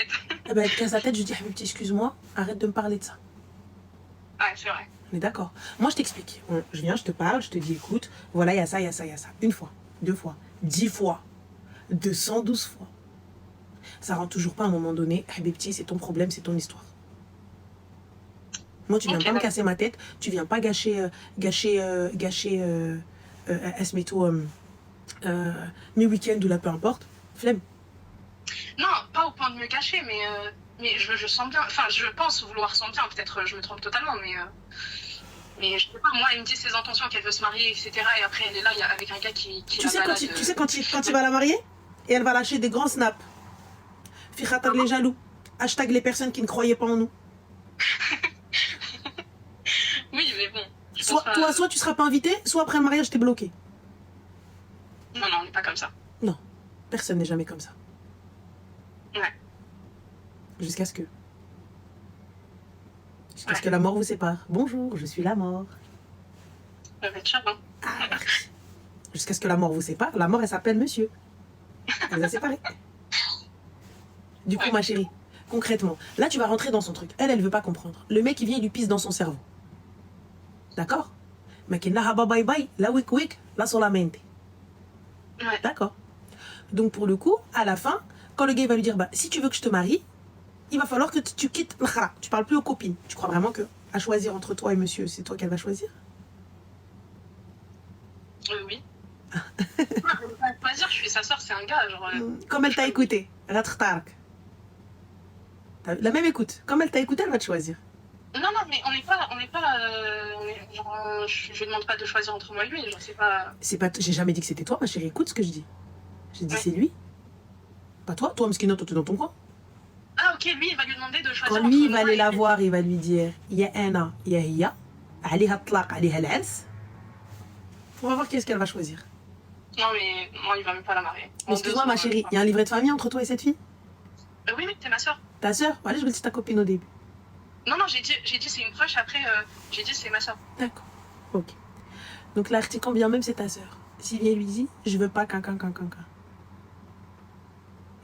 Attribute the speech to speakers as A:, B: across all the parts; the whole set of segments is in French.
A: tête.
B: Eh ben, elle te casse la tête, je dis, Habibti, excuse-moi, arrête de me parler de ça.
A: Ouais, c'est vrai.
B: On est d'accord. Moi, je t'explique. Je viens, je te parle, je te dis, écoute, voilà, il y a ça, il y a ça, il y a ça. Une fois, 2 fois, 10 fois, 212 fois. Ça rend toujours pas à un moment donné, Habibti, c'est ton problème, c'est ton histoire. Moi, tu viens pas me casser ma tête, tu viens pas gâcher mes week-ends ou là, peu importe. Flemme.
A: Non, pas au point de me cacher, mais je sens bien, enfin, je pense vouloir sentir bien, peut-être je me trompe totalement, mais je sais pas, moi, elle me dit ses intentions, qu'elle veut se marier, etc. Et après, elle est là avec un gars qui
B: Tu sais, quand il va la marier, et elle va lâcher des grands snaps. Fichatar les jaloux. Hashtag les personnes qui ne croyaient pas en nous.
A: Oui, mais bon.
B: Soit tu seras pas invité, soit après le mariage, t'es bloqué.
A: Non, on n'est pas comme ça.
B: Non, personne n'est jamais comme ça.
A: Ouais.
B: Jusqu'à ce que la mort vous sépare. Bonjour, je suis la mort.
A: Ça va être cher, hein.
B: Jusqu'à ce que la mort vous sépare. La mort, elle s'appelle monsieur. Elle les a séparés. Du coup, ma chérie, concrètement, là, tu vas rentrer dans son truc. Elle veut pas comprendre. Le mec, il vient, il lui pisse dans son cerveau. D'accord? Mais qu'il n'a pas bye bye, la wik, la solamente.
A: Ouais.
B: D'accord. Donc, pour le coup, à la fin, quand le gars va lui dire, bah, si tu veux que je te marie, il va falloir que tu quittes le khara. Tu parles plus aux copines. Tu crois vraiment que, à choisir entre toi et monsieur, c'est toi qu'elle va choisir?
A: Oui. Pas dire, je suis sa soeur, c'est un gars, genre.
B: Comme elle t'a écouté, Ratrtark. La même écoute. Comme elle t'a écouté, elle va te choisir.
A: Non, mais on n'est pas. Je demande pas de choisir entre moi et lui, genre, c'est pas.
B: J'ai jamais dit que c'était toi, ma chérie. Écoute ce que je dis. J'ai dit c'est lui. Pas toi. Toi, Mskina, toi, t'es dans ton coin.
A: Ah, ok, lui, il va lui demander de choisir.
B: Quand lui, il va aller la voir, il va lui dire ya ana, ya hiya, aliha tlaq, aliha al-als. On va voir qu'est-ce qu'elle va choisir.
A: Non, mais moi, il va même pas la marier.
B: Mais excuse-moi, ma chérie, il y a un livret de famille entre toi et cette fille?
A: Oui, c'est ma soeur.
B: Ta soeur? Allez, je vais dire ta copine au début.
A: Non, j'ai dit c'est une proche, après, j'ai dit c'est ma soeur.
B: D'accord. Ok. Donc l'article, quand bien même c'est ta soeur. S'il vient lui dit, je veux pas quelqu'un.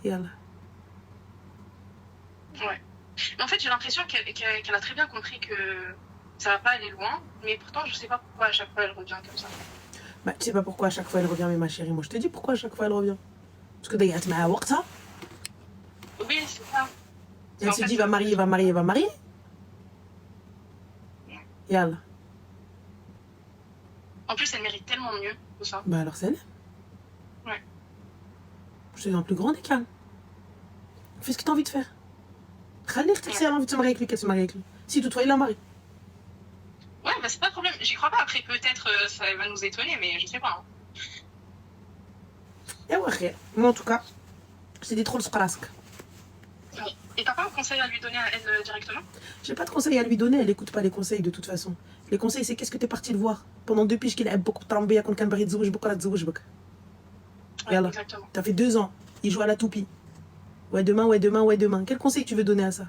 B: Et voilà.
A: Ouais. Mais en fait, j'ai l'impression qu'elle a très bien compris que ça va pas aller loin, mais pourtant, je sais pas pourquoi à chaque fois elle revient comme ça.
B: Bah, tu sais pas pourquoi à chaque fois elle revient, mais ma chérie, moi je te dis pourquoi à chaque fois elle revient. Parce que d'ailleurs, tu m'as ça.
A: Oui, c'est ça.
B: Elle se dit, va marier. Yalla.
A: En plus, elle mérite tellement mieux que ça.
B: Bah alors c'est elle.
A: Ouais.
B: Je suis dans le plus grand des calmes. Fais ce que t'as envie de faire. Khalil, si elle a envie de se marier avec lui, qu'elle se marie avec lui. Si toutefois il la marie.
A: Ouais, bah c'est pas de problème. J'y crois pas. Après, peut-être ça va nous étonner, mais je sais pas.
B: Et ouais, moi en tout cas, c'est des trolls sprasques.
A: Et t'as pas un conseil à lui donner à elle directement?
B: J'ai pas de conseil à lui donner, elle écoute pas les conseils de toute façon. Les conseils, c'est qu'est-ce que t'es parti le voir pendant 2 piges qu'il a beaucoup trembé à quelqu'un de Zouj, beaucoup la Zouj.
A: Exactement.
B: T'as fait 2 ans, il joue à la toupie. Ouais, demain. Quel conseil tu veux donner à ça?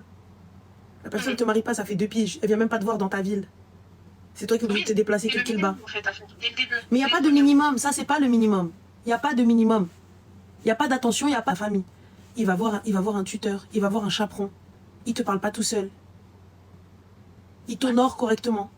B: La personne ne te marie pas, ça fait 2 piges. Elle vient même pas te voir dans ta ville. C'est toi qui voulais te déplacer quelque part. Mais il n'y a pas de minimum, ça c'est pas le minimum. Il n'y a pas de minimum. Il n'y a pas d'attention, il n'y a pas de famille. Il va voir un tuteur, il va voir un chaperon. Il te parle pas tout seul. Il t'honore correctement.